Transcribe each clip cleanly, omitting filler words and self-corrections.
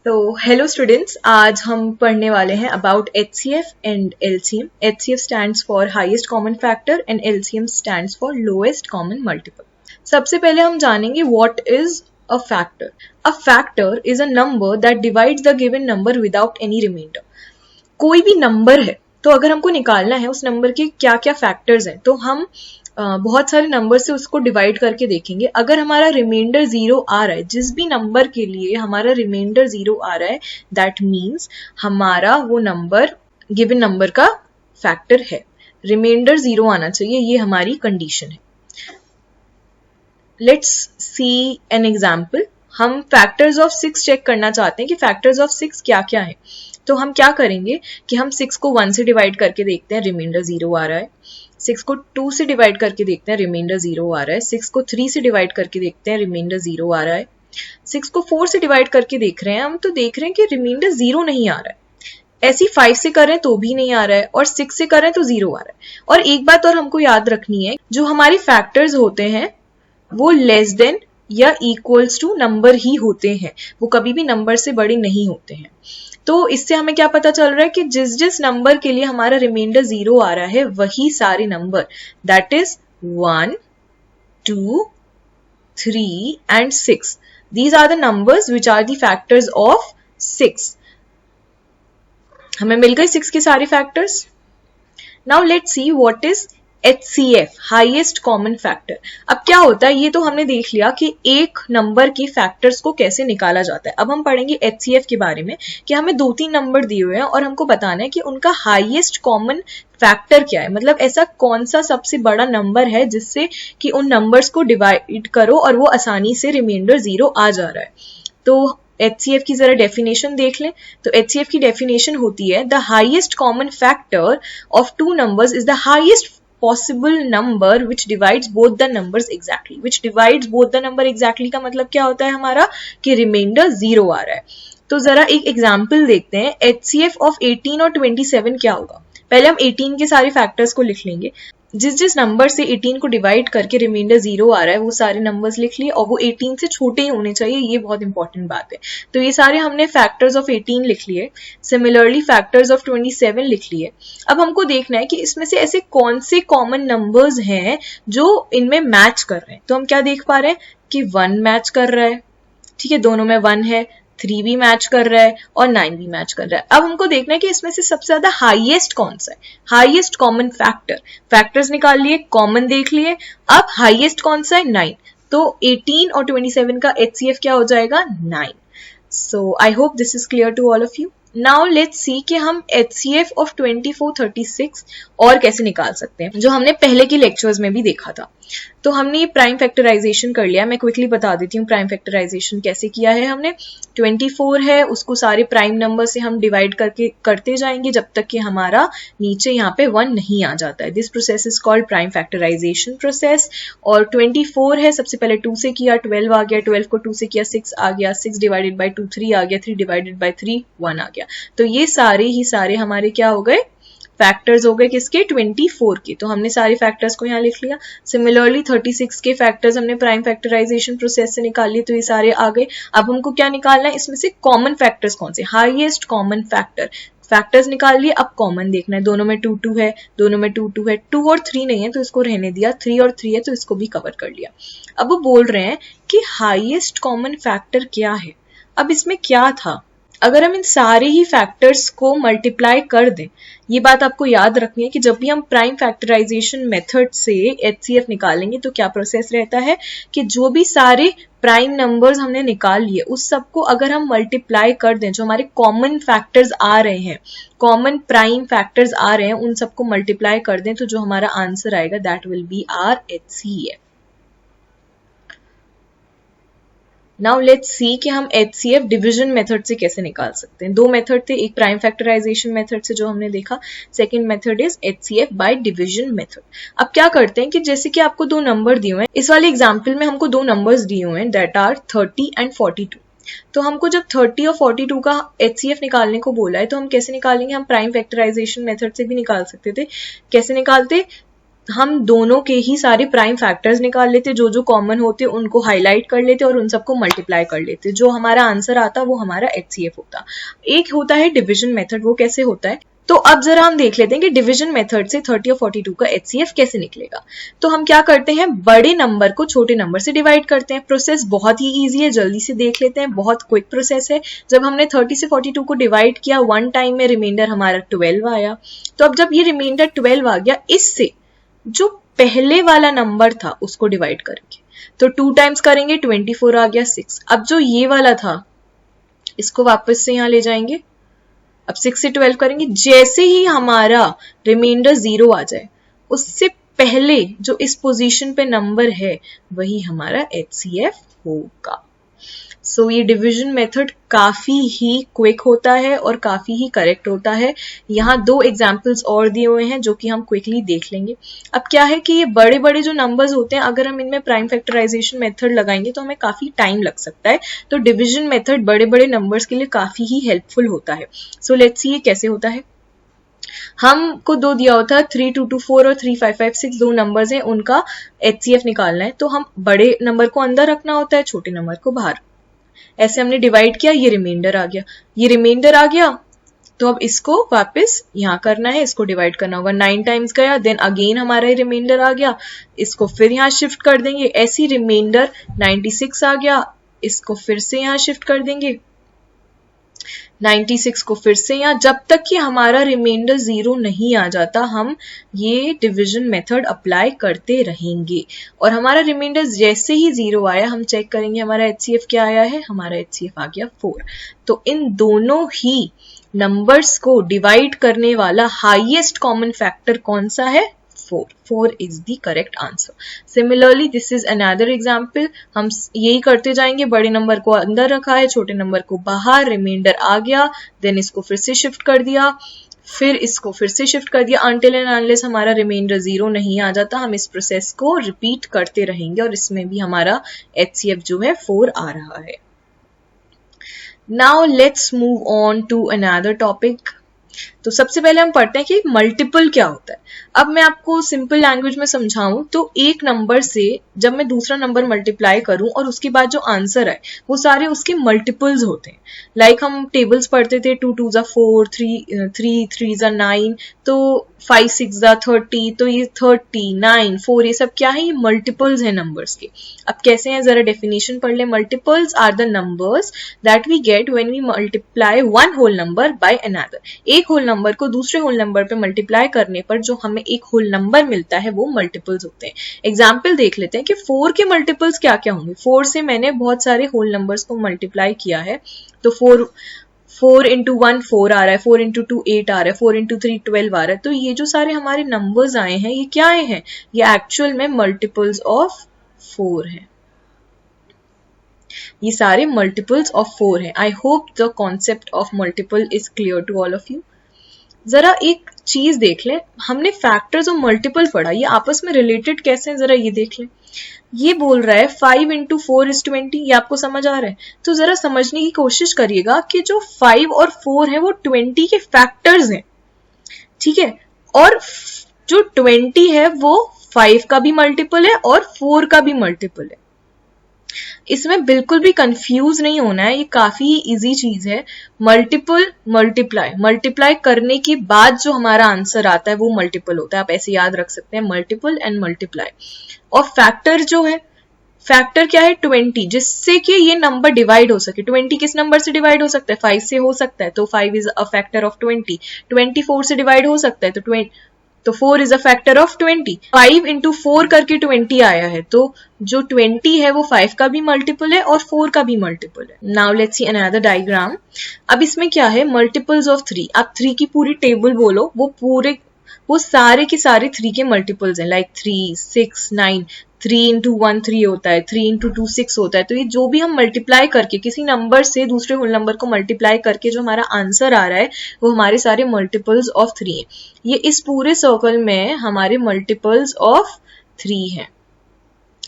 तो hello students, आज हम पढ़ने वाले हैं about HCF and LCM। HCF stands for highest common factor and LCM stands for lowest common multiple. सबसे पहले हम जानेंगे what is a factor. A factor is a number that divides the given number without any reminder. कोई भी number है तो अगर हमको निकालना है उस नंबर के क्या क्या फैक्टर्स हैं तो हम बहुत सारे नंबर से उसको डिवाइड करके देखेंगे। अगर हमारा रिमाइंडर 0 आ रहा है, जिस भी नंबर के लिए हमारा रिमाइंडर 0 आ रहा है, दैट मीन्स हमारा वो नंबर गिवन नंबर का फैक्टर है। रिमाइंडर 0 आना चाहिए, ये हमारी कंडीशन है। Let's see an example. हम फैक्टर्स ऑफ 6 चेक करना चाहते हैं कि फैक्टर्स ऑफ 6 क्या क्या है। तो हम क्या करेंगे कि हम 6 को 1 से डिवाइड करके देखते हैं, रिमाइंडर 0 आ रहा है। 6 को 2 से डिवाइड करके देखते हैं, रिमाइंडर 0 आ रहा है। 6 को 3 से डिवाइड करके देखते हैं, रिमाइंडर 0 आ रहा है। 6 को 4 से डिवाइड करके देख रहे हैं हम, तो देख रहे हैं कि रिमाइंडर 0 नहीं आ रहा है। ऐसी 5 से करें तो भी नहीं आ रहा है और 6 से करें तो 0 आ रहा है। और एक बात और हमको याद रखनी है, जो हमारे फैक्टर्स होते हैं वो लेस देन या इक्वल्स टू नंबर ही होते हैं, वो कभी भी नंबर से बड़े नहीं होते हैं। तो इससे हमें क्या पता चल रहा है कि जिस जिस नंबर के लिए हमारा रिमाइंडर 0 आ रहा है वही सारे number, that is 1, 2, 3 and 6, these are the numbers which are the factors of 6। हमें मिल गए 6 के सारे factors. Now let's see what is HCF, highest common factor. अब क्या होता है, ये तो हमने देख लिया कि एक नंबर के फैक्टर्स को कैसे निकाला जाता है। अब हम पढ़ेंगे HCF के बारे में कि हमें 2-3 नंबर दिए हुए हैं और हमको बताना है कि उनका हाईएस्ट कॉमन फैक्टर क्या है। मतलब ऐसा कौन सा सबसे बड़ा नंबर है जिससे कि उन नंबर्स को डिवाइड करो और वो आसानी से रिमाइंडर 0 आ जा रहा है। तो HCF की जरा डेफिनेशन देख लें। तो HCF की डेफिनेशन होती है, the highest common factor of two numbers is the highest possible number which divides both the numbers exactly। which divides both the number exactly का मतलब क्या होता है हमारा, कि रिमाइंडर 0 आ रहा है। तो जरा एक एग्जाम्पल देखते हैं। HCF ऑफ 18 और 27 क्या होगा। पहले हम 18 के सारे फैक्टर्स को लिख लेंगे। जिस जिस नंबर से 18 को डिवाइड करके रिमाइंडर 0 आ रहा है वो सारे नंबर्स लिख लिए, और वो 18 से छोटे ही होने चाहिए, ये बहुत इंपॉर्टेंट बात है। तो ये सारे हमने फैक्टर्स ऑफ 18 लिख लिए। सिमिलरली फैक्टर्स ऑफ 27 लिख लिए। अब हमको देखना है कि इसमें से ऐसे कौन से कॉमन नंबर्स हैं जो इनमें मैच कर रहे हैं। तो हम क्या देख पा रहे हैं कि 1 मैच कर रहा है, ठीक है, दोनों में 1 है। 3 भी मैच कर रहा है और 9 भी मैच कर रहा है। अब हमको देखना है कि इसमें से सबसे ज्यादा हाईएस्ट कौन सा है, हाईएस्ट कॉमन फैक्टर। फैक्टर्स निकाल लिए, कॉमन देख लिए, अब हाईएस्ट कौन सा है, 9। तो 18 और 27 का HCF क्या हो जाएगा, 9। So I hope this is clear to all of you. Now let's see कि हम HCF ऑफ 24, 36 और कैसे निकाल सकते हैं, जो हमने पहले के लेक्चर्स में भी देखा था। तो हमने ये प्राइम फैक्टराइजेशन कर लिया। मैं क्विकली बता देती हूँ प्राइम फैक्टराइजेशन कैसे किया है हमने। 24 है, उसको सारे प्राइम नंबर से हम डिवाइड करके करते जाएंगे जब तक कि हमारा नीचे यहाँ पे 1 नहीं आ जाता है। This process is called prime factorization process. और 24 है, सबसे पहले 2 से किया, 12 आ गया, 12 को 2 से किया, 6 आ गया, 6 डिवाइडेड बाई 2 3 आ गया, 3 डिवाइडेड बाई 3 1 आ गया। तो ये सारे ही सारे हमारे क्या हो गए, फैक्टर्स हो गए किसके, 24 के। तो हमने सारे फैक्टर्स को यहाँ लिख लिया। सिमिलरली 36 के फैक्टर्स हमने प्राइम फैक्टराइजेशन प्रोसेस से निकाल लिए, तो ये सारे आ गए। अब हमको क्या निकालना है, इसमें से कॉमन फैक्टर्स कौन से, हाईएस्ट कॉमन फैक्टर। फैक्टर्स निकाल लिए, अब कॉमन देखना है। दोनों में 2 2 है, दोनों में 2 2 है, 2 और 3 नहीं है तो इसको रहने दिया, 3 और 3 है तो इसको भी कवर कर लिया। अब वो बोल रहे हैं कि हाईएस्ट कॉमन फैक्टर क्या है। अब इसमें क्या था, अगर हम इन सारे ही फैक्टर्स को मल्टीप्लाई कर दें, ये बात आपको याद रखनी है कि जब भी हम प्राइम फैक्टराइजेशन मेथड से HCF निकालेंगे तो क्या प्रोसेस रहता है कि जो भी सारे प्राइम नंबर्स हमने निकाल लिए उस सबको अगर हम मल्टीप्लाई कर दें, जो हमारे कॉमन फैक्टर्स आ रहे हैं, कॉमन प्राइम फैक्टर्स आ रहे हैं, उन सबको मल्टीप्लाई कर दें तो जो हमारा आंसर आएगा that will be our HCF। Now let's see कि हम HCF डिवीजन मेथड से कैसे निकाल सकते हैं। 2 मेथड थे, एक प्राइम फैक्टराइजेशन मेथड से जो हमने देखा, second method is HCF by division method. अब क्या करते हैं कि जैसे कि आपको 2 नंबर दिए हुए हैं, इस वाले एग्जांपल में हमको 2 नंबर्स दिए हुए हैं दैट आर 30 एंड 42। तो हमको जब 30 और 42 का HCF निकालने को बोला है तो हम कैसे निकालेंगे, हम प्राइम फैक्टराइजेशन मेथड से भी निकाल सकते थे। कैसे निकालते, हम दोनों के ही सारे प्राइम फैक्टर्स निकाल लेते, जो जो कॉमन होते उनको हाईलाइट कर लेते और उन सबको मल्टीप्लाई कर लेते, जो हमारा आंसर आता वो हमारा HCF होता। एक होता है डिविजन मेथड, वो कैसे होता है, तो अब जरा हम देख लेते हैं कि डिवीजन मेथड से 30 और 42 का HCF कैसे निकलेगा। तो हम क्या करते हैं, बड़े नंबर को छोटे नंबर से डिवाइड करते हैं। प्रोसेस बहुत ही इजी है, जल्दी से देख लेते हैं, बहुत क्विक प्रोसेस है। जब हमने 30 से 42 को डिवाइड किया, वन टाइम में रिमाइंडर हमारा 12 आया। तो अब जब ये रिमाइंडर 12 आ गया, इससे जो पहले वाला नंबर था उसको डिवाइड करेंगे, तो 2 टाइम्स करेंगे, 24 आ गया 6। अब जो ये वाला था इसको वापस से यहां ले जाएंगे, अब 6 से 12 करेंगे। जैसे ही हमारा रिमाइंडर 0 आ जाए, उससे पहले जो इस पोजीशन पे नंबर है वही हमारा HCF होगा। सो ये डिवीजन मेथड काफी ही क्विक होता है और काफी ही करेक्ट होता है। यहाँ 2 एग्जाम्पल्स और दिए हुए हैं जो कि हम क्विकली देख लेंगे। अब क्या है कि ये बड़े बड़े जो नंबर्स होते हैं, अगर हम इनमें प्राइम फैक्टराइजेशन मेथड लगाएंगे तो हमें काफी टाइम लग सकता है। तो डिवीजन मेथड बड़े बड़े नंबर्स के लिए काफी ही हेल्पफुल होता है। सो लेट्स सी ये कैसे होता है। हमको 2 दिया होता है, 3224 और 3556 2 नंबर्स हैं, उनका HCF निकालना है। तो हम बड़े नंबर को अंदर रखना होता है, छोटे नंबर को बाहर। ऐसे हमने डिवाइड किया, ये रिमाइंडर आ गया, ये रिमाइंडर आ गया। तो अब इसको वापस यहां करना है, इसको डिवाइड करना होगा, 9 टाइम्स गया, देन अगेन हमारा ये रिमाइंडर आ गया, इसको फिर यहां शिफ्ट कर देंगे, ऐसी रिमाइंडर 96 आ गया, इसको फिर से यहां शिफ्ट कर देंगे, 96 को फिर से यहाँ, जब तक कि हमारा रिमाइंडर 0 नहीं आ जाता हम ये डिवीजन मेथड अप्लाई करते रहेंगे। और हमारा रिमाइंडर जैसे ही 0 आया, हम चेक करेंगे हमारा HCF क्या आया है, हमारा HCF आ गया 4। तो इन दोनों ही नंबर्स को डिवाइड करने वाला हाईएस्ट कॉमन फैक्टर कौन सा है, 4. 4 is the correct answer. Similarly, this is another example. हम यही करते जाएंगे, बड़े नंबर को अंदर रखा है, छोटे नंबर को बाहर, रिमाइंडर आ गया, देन इसको फिर से शिफ्ट कर दिया, फिर इसको फिर से शिफ्ट कर दिया, until and unless हमारा रिमाइंडर 0 नहीं आ जाता। हम इस प्रोसेस को रिपीट करते रहेंगे और इसमें भी हमारा HCF जो है 4 आ रहा है। Now let's move on to another topic. तो सबसे पहले हम पढ़ते हैं कि मल्टीपल क्या होता है। अब मैं आपको सिंपल लैंग्वेज में समझाऊं तो एक नंबर से जब मैं दूसरा नंबर मल्टीप्लाई करूं और उसके बाद जो आंसर है वो सारे उसके मल्टीपल्स होते हैं। लाइक हम टेबल्स पढ़ते थे, 2 2 जा 4, 3 3 जा 9, तो 5 6 जा 30, तो ये 30 9 4 ये सब क्या है, ये मल्टीपल्स है नंबर्स के। अब कैसे हैं जरा डेफिनेशन पढ़ ले। Multiples are the numbers that we get when we multiply one whole number by another. एक होल नंबर को दूसरे होल नंबर पे मल्टीप्लाई करने पर जो हमें एक होल नंबर मिलता है वो मल्टीपल्स होते हैं। एग्जाम्पल देख लेते हैं कि 4 के मल्टीपल्स क्या क्या होंगे। 4 से मैंने बहुत सारे होल नंबर्स को मल्टीप्लाई किया है, तो 4 into 1 4 आ रहा है, 4 into 2 8 आ रहा है, 4 into 3 12 आ रहा है। तो ये जो सारे हमारे नंबर्स आए हैं ये क्या आए हैं, ये एक्चुअल में मल्टीपल्स ऑफ 4 हैं। ये सारे मल्टीपल्स ऑफ 4 हैं। I hope the concept of multiple is clear to all of you. जरा एक चीज देख लें, हमने फैक्टर्स और मल्टीपल पढ़ा, ये आपस में रिलेटेड कैसे हैं जरा ये देख लें। ये बोल रहा है 5 into 4 is 20, ये आपको समझ आ रहा है? तो जरा समझने की कोशिश करिएगा कि जो 5 और 4 है वो 20 के फैक्टर्स हैं, ठीक है, और जो 20 है वो 5 का भी मल्टीपल है और 4 का भी मल्टीपल है। इसमें बिल्कुल भी कंफ्यूज नहीं होना है, ये काफी इजी चीज है। मल्टीपल मल्टीप्लाई करने के बाद जो हमारा आंसर आता है वो मल्टीपल होता है। आप ऐसे याद रख सकते हैं, मल्टीपल एंड मल्टीप्लाई। और फैक्टर जो है, फैक्टर क्या है, 20, जिससे कि ये नंबर डिवाइड हो सके। 20 किस नंबर से डिवाइड हो सकता है, 5 से हो सकता है, तो 5 इज अ फैक्टर ऑफ 20। 24 से डिवाइड हो सकता है, तो 4 is a factor of 20। 5 into 4 करके 20 आया है, तो जो 20 है वो 5 का भी मल्टीपल है और 4 का भी मल्टीपल है। Now let's see another diagram. अब इसमें क्या है, मल्टीपल्स ऑफ 3। आप 3 की पूरी टेबल बोलो, वो सारे के सारे 3 के मल्टीपल्स हैं। लाइक 3 6 9, 3 into 1 3 होता है, 3 into 2 6 होता है। तो ये जो भी हम मल्टीप्लाई करके किसी नंबर से दूसरे होल नंबर को मल्टीप्लाई करके जो हमारा आंसर आ रहा है वो हमारे सारे मल्टीपल्स ऑफ 3 है। ये इस पूरे सर्कल में हमारे मल्टीपल्स ऑफ 3 है,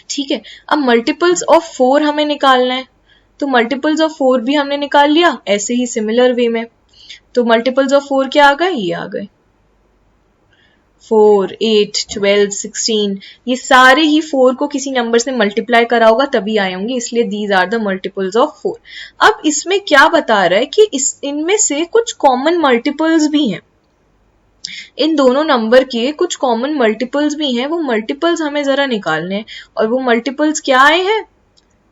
ठीक है। अब मल्टीपल्स ऑफ 4 हमें निकालना है, तो मल्टीपल्स ऑफ 4 भी हमने निकाल लिया ऐसे ही सिमिलर वे में। तो मल्टीपल्स ऑफ 4 क्या आ गए, ये आ गए। 4, 8, 12, 16, ये सारे ही 4 को किसी नंबर से मल्टीप्लाई करा होगा तभी आए होंगे, इसलिए these are the multiples of 4। अब इसमें क्या बता रहा है कि इनमें से कुछ कॉमन मल्टीपल्स भी हैं, इन दोनों नंबर के कुछ कॉमन मल्टीपल्स भी हैं, वो मल्टीपल्स हमें जरा निकालने हैं। और वो मल्टीपल्स क्या आए हैं?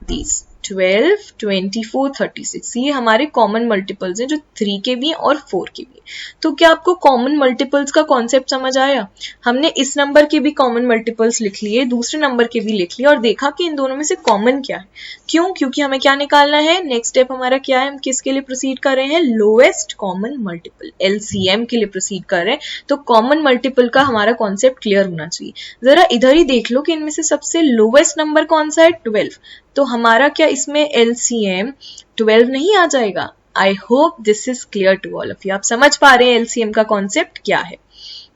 दीज 12, 24, 36, ये हमारे कॉमन मल्टीपल्स हैं जो 3 के भी हैं और 4 के भी। तो क्या आपको कॉमन मल्टीपल्स का कॉन्सेप्ट समझ आया? हमने इस नंबर के भी कॉमन मल्टीपल्स लिख लिए, दूसरे नंबर के भी लिख लिए और देखा कि इन दोनों में से कॉमन क्या है। क्यों? क्योंकि हमें क्या निकालना है, नेक्स्ट स्टेप हमारा क्या है, हम किसके लिए प्रोसीड कर रहे हैं? लोएस्ट कॉमन मल्टीपल, LCM के लिए प्रोसीड कर रहे हैं। तो कॉमन मल्टीपल का हमारा कॉन्सेप्ट क्लियर होना चाहिए। जरा इधर ही देख लो कि इनमें से सबसे लोएस्ट नंबर कौन सा है? 12। तो हमारा क्या इसमें LCM 12 नहीं आ जाएगा? I hope this is clear to all of you. आप समझ पा रहे हैं LCM का कॉन्सेप्ट क्या है?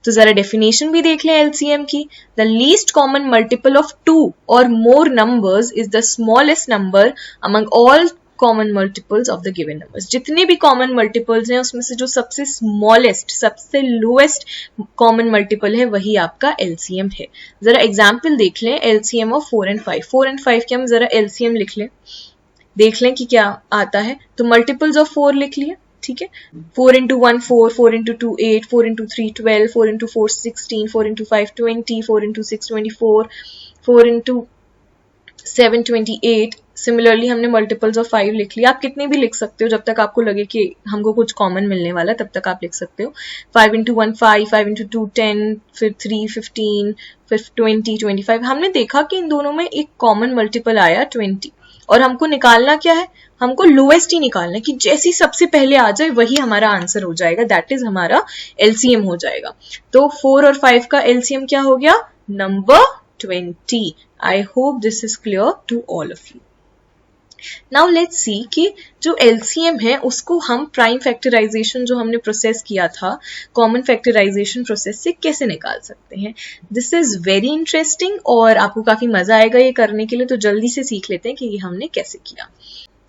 तो जरा डेफिनेशन भी देख लें LCM की। The least common multiple of 2 और मोर numbers is the smallest number among all common multiples of the given numbers. जितने भी कॉमन मल्टीपल्स हैं उसमें से जो सबसे स्मॉलेस्ट, सबसे लोएस्ट कॉमन मल्टीपल है वही आपका LCM है। जरा एग्जाम्पल देख लें LCM ऑफ 4 and 5। 4 and 5 के हम जरा LCM लिख लें, देख लें कि क्या आता है। तो मल्टीपल्स ऑफ 4 लिख लिया, ठीक है। 4 into 1 4, 4 into 2 8, 4 into 3 12, 4 into 4 16, 4 into 5 20, 4 into 6 24, 4 into 7 28। Similarly हमने मल्टीपल्स ऑफ 5 लिख लिया। आप कितने भी लिख सकते हो, जब तक आपको लगे कि हमको कुछ कॉमन मिलने वाला तब तक आप लिख सकते हो। 5 into 1 5, 5 into 2 10, फिर 3 15, फिर 20 25। हमने देखा कि इन दोनों में एक कॉमन मल्टीपल आया 20, और हमको निकालना क्या है? हमको लोएस्ट ही निकालना है कि जैसी सबसे पहले आ जाए वही हमारा आंसर हो जाएगा, दैट इज हमारा LCM हो जाएगा। तो 4 और 5 का LCM क्या हो गया? Number 20। I hope this is clear to all of you. Now let's see कि जो LCM है उसको हम प्राइम फैक्टराइजेशन जो हमने प्रोसेस किया था कॉमन फैक्टराइजेशन प्रोसेस से कैसे निकाल सकते हैं। दिस इज वेरी इंटरेस्टिंग और आपको काफी मजा आएगा ये करने के लिए, तो जल्दी से सीख लेते हैं कि ये हमने कैसे किया।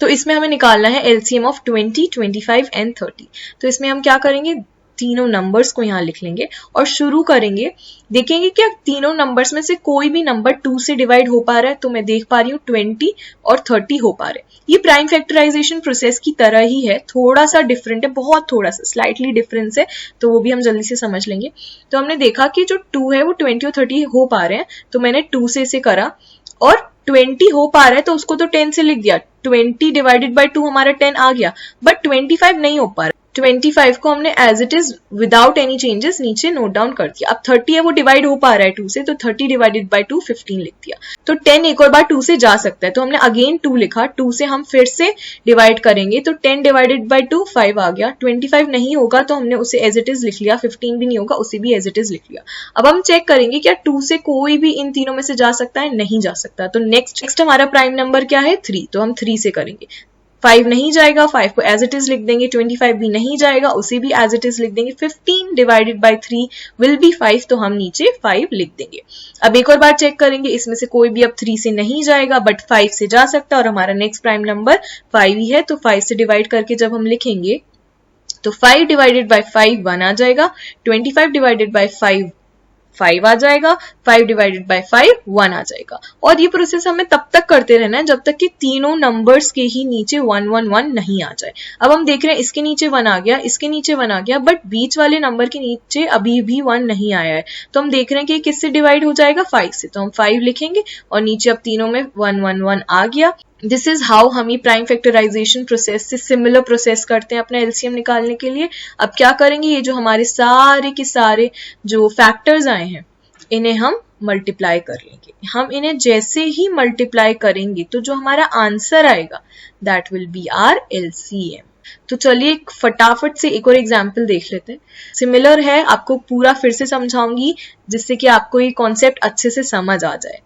तो इसमें हमें निकालना है LCM ऑफ 20, 25 एंड 30। तो इसमें हम क्या करेंगे, तीनों नंबर्स को यहाँ लिख लेंगे और शुरू करेंगे। देखेंगे कि तीनों नंबर्स में से कोई भी नंबर 2 से डिवाइड हो पा रहा है। तो मैं देख पा रही हूँ 20 और 30 हो पा रहे हैं। ये प्राइम फैक्टराइजेशन प्रोसेस की तरह ही है, थोड़ा सा डिफरेंट है, बहुत थोड़ा सा स्लाइटली डिफरेंस है, तो वो भी हम जल्दी से समझ लेंगे। तो हमने देखा कि जो 2 है वो 20 और 30 हो पा रहे हैं, तो मैंने 2 से इसे करा, और 20 हो पा रहा है तो उसको तो 10 से लिख दिया। 20 डिवाइडेड बाय 2 हमारा 10 आ गया, बट 25 नहीं हो पा रहा। 25 को हमने as it is without any changes नीचे नोट डाउन कर दिया। अब 30 है वो डिवाइड हो पा रहा है 2 से, तो 30 डिवाइडेड बाय 2 15 लिख दिया। तो 10 एक और बार 2 से जा सकता है, तो हमने अगेन 2 लिखा। 2 से हम फिर से डिवाइड करेंगे, तो 10 डिवाइडेड बाय 2 5 आ गया। 25 नहीं होगा तो हमने उसे एज इट इज लिख लिया। 15 भी नहीं होगा, उसे भी एज इट इज लिख लिया। अब हम चेक करेंगे क्या 2 से कोई भी इन तीनों में से जा सकता है? नहीं जा सकता। तो नेक्स्ट हमारा प्राइम नंबर क्या है? 3। तो हम 3 से करेंगे। 5 नहीं जाएगा, 5 को एज इट इज लिख देंगे। 25 भी नहीं जाएगा, उसे भी एज इट इज लिख देंगे। 15 डिवाइडेड बाय 3 विल बी 5, तो हम नीचे 5 लिख देंगे। अब एक और बार चेक करेंगे, इसमें से कोई भी अब 3 से नहीं जाएगा बट 5 से जा सकता है, और हमारा नेक्स्ट प्राइम नंबर 5 ही है। तो 5 से डिवाइड करके जब हम लिखेंगे तो 5 डिवाइडेड बाय 5 1 आ जाएगा। 25 डिवाइडेड बाय 5 5 आ जाएगा। 5 डिवाइडेड बाय 5 1 आ जाएगा। और ये प्रोसेस हमें तब तक करते रहना है जब तक कि तीनों नंबर्स के ही नीचे 1 1 1 नहीं आ जाए। अब हम देख रहे हैं इसके नीचे 1 आ गया, इसके नीचे 1 आ गया, बट बीच वाले नंबर के नीचे अभी भी 1 नहीं आया है। तो हम देख रहे हैं कि किससे डिवाइड हो जाएगा? 5 से। तो हम 5 लिखेंगे और नीचे अब तीनों में 1 1 1 आ गया। दिस इज हाउ हम ये प्राइम फैक्टराइजेशन प्रोसेस से सिमिलर प्रोसेस करते हैं अपना LCM निकालने के लिए। अब क्या करेंगे, ये जो हमारे सारे के सारे जो फैक्टर्स आए हैं इन्हें हम मल्टीप्लाई कर लेंगे। हम इन्हें जैसे ही मल्टीप्लाई करेंगे तो जो हमारा आंसर आएगा that will be our LCM। तो चलिए फटाफट से एक और एग्जाम्पल देख लेते हैं। सिमिलर है, आपको पूरा फिर से समझाऊंगी जिससे कि आपको ये कॉन्सेप्ट अच्छे से समझ आ जाए।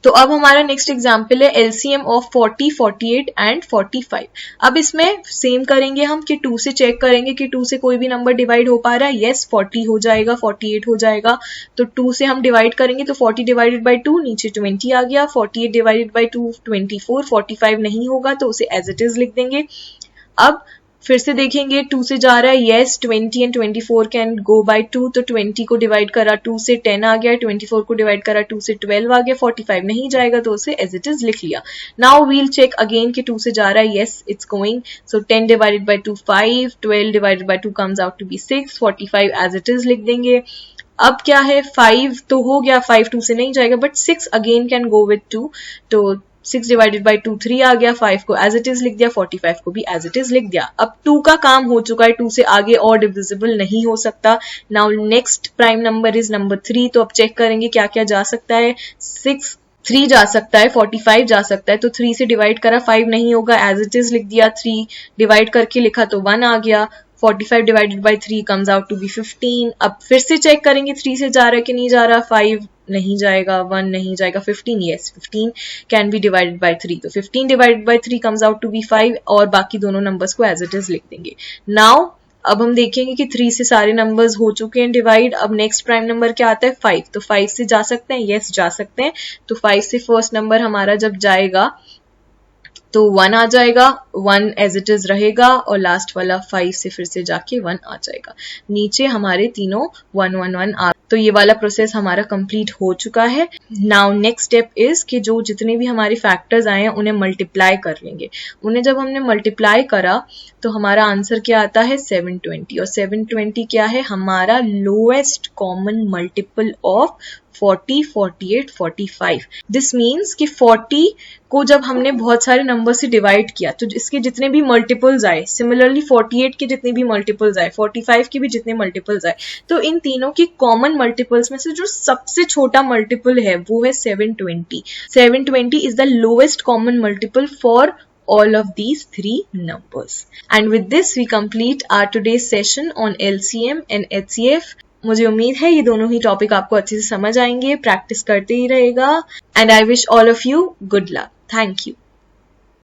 तो अब हमारा नेक्स्ट एग्जाम्पल है LCM ऑफ 40, 48 एंड 45। अब इसमें सेम करेंगे हम कि 2 से चेक करेंगे कि 2 से कोई भी नंबर डिवाइड हो पा रहा है। यस, 40 हो जाएगा, 48 हो जाएगा। तो 2 से हम डिवाइड करेंगे तो 40 डिवाइडेड बाय 2 नीचे 20 आ गया। 48 डिवाइडेड बाय 2 24, 45 नहीं होगा तो उसे एज इट इज लिख देंगे। अब फिर से देखेंगे 2 से जा रहा है, yes 20 and 24 can go by 2, तो 20 को डिवाइड करा 2 से 10 आ गया, 24 को डिवाइड करा 2 से 12 आ गया, 45 नहीं जाएगा तो उसे एज इट इज लिख लिया। नाउ वील चेक अगेन कि 2 से जा रहा है, yes it's going, so 10 divided by 2 5, 12 divided by 2 comes out to be 6, 45 as it is लिख देंगे। अब क्या है, 5 तो हो गया, 5 2 से नहीं जाएगा, but 6 again can go with 2, तो 6 डिवाइडेड बाई 2 3 आ गया, 5 को एज इट इज लिख दिया, 45 को भी एज इट इज लिख दिया। अब 2 का काम हो चुका है, 2 से आगे और डिविजिबल नहीं हो सकता। Now next prime number is number 3, तो अब चेक करेंगे क्या क्या जा सकता है। 6 3 जा सकता है, 45 जा सकता है, तो 3 से डिवाइड करा 5 नहीं होगा, एज इट इज लिख दिया, 3 डिवाइड करके लिखा तो 1 आ गया, 45 divided by 3 comes out to be 15। अब फिर से चेक करेंगे 3 से जा रहा है कि नहीं जा रहा, 5 नहीं जाएगा, 1 नहीं जाएगा, 15 yes 15 can be divided by 3, तो 15 divided by 3 comes out to be 5, और बाकी दोनों नंबर्स को एज इट इज लिख देंगे। नाउ अब हम देखेंगे कि 3 से सारे नंबर्स हो चुके हैं डिवाइड। अब नेक्स्ट प्राइम नंबर क्या आता है, 5, तो 5 से जा सकते हैं, यस जा सकते हैं, तो 5 से फर्स्ट नंबर हमारा जब जाएगा तो 1 आ जाएगा, 1 एज इट इज रहेगा, और लास्ट वाला 5 से फिर से जाके 1 आ जाएगा। नीचे हमारे तीनों 1 1 1 आ, तो ये वाला प्रोसेस हमारा कंप्लीट हो चुका है। नाउ नेक्स्ट स्टेप इज कि जो जितने भी हमारे फैक्टर्स आए हैं उन्हें मल्टीप्लाई कर लेंगे। उन्हें जब हमने मल्टीप्लाई करा तो हमारा आंसर क्या आता है, 720, और 720 क्या है, हमारा lowest common multiple of 40, 48, 45। This means कि 40 को जब हमने बहुत सारे नंबर से डिवाइड किया तो इसके जितने भी मल्टीपल्स आए, सिमिलरली 48 के जितने भी मल्टीपल्स आए, 45 के भी जितने मल्टीपल्स आए, तो इन तीनों की कॉमन मल्टीपल्स में से जो सबसे छोटा मल्टीपल है वो है 720। 720 is the lowest common multiple for all of these three numbers. And with this we complete our today's session on LCM and HCF. मुझे उम्मीद है ये दोनों ही टॉपिक आपको अच्छे से समझ आएंगे, प्रैक्टिस करते ही रहेगा, and I wish all of you good luck. Thank you.